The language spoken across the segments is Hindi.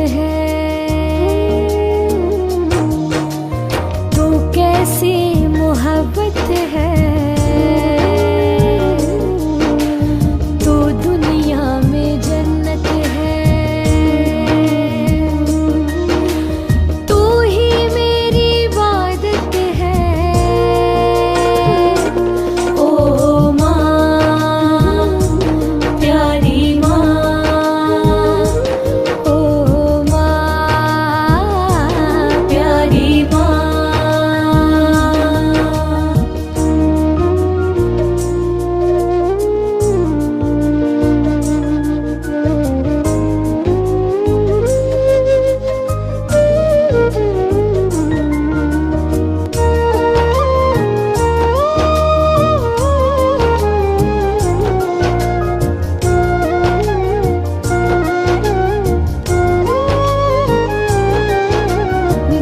है, तू कैसी मोहब्बत है, तू दुनिया में जन्नत है, तू ही मेरी इबादत है। ओ माँ प्यारी माँ, ओ माँ प्यारी माँ।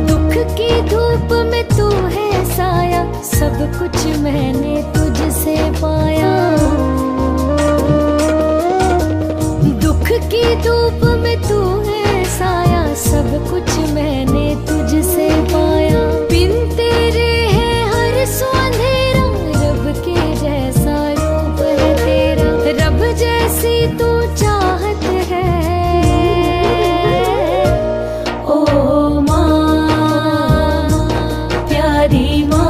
दुख की धूप में तू है साया, सब कुछ मैंने तुझसे पाया। दुख की धूप में तू है साया, सब कुछ मैंने तुझसे पाया। बिन तेरे है हर सो अंधेरा, रब के जैसा रूप है तेरा, रब जैसी तू चाहत है। ओ माँ प्यारी माँ,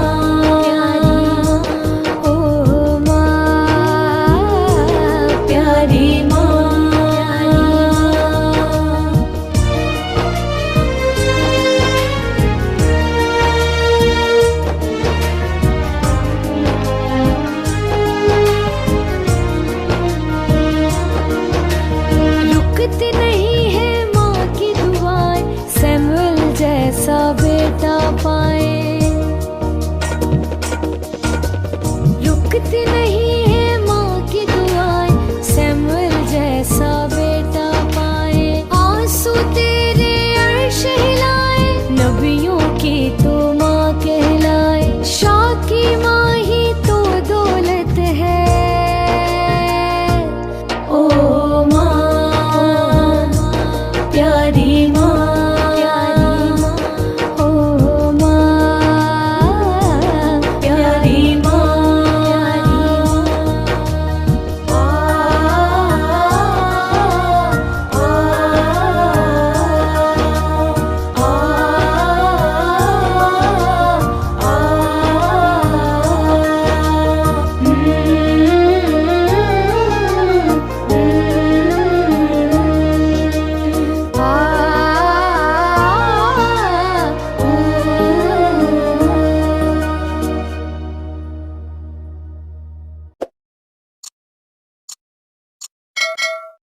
ओ माँ प्यारी माँ। रुकते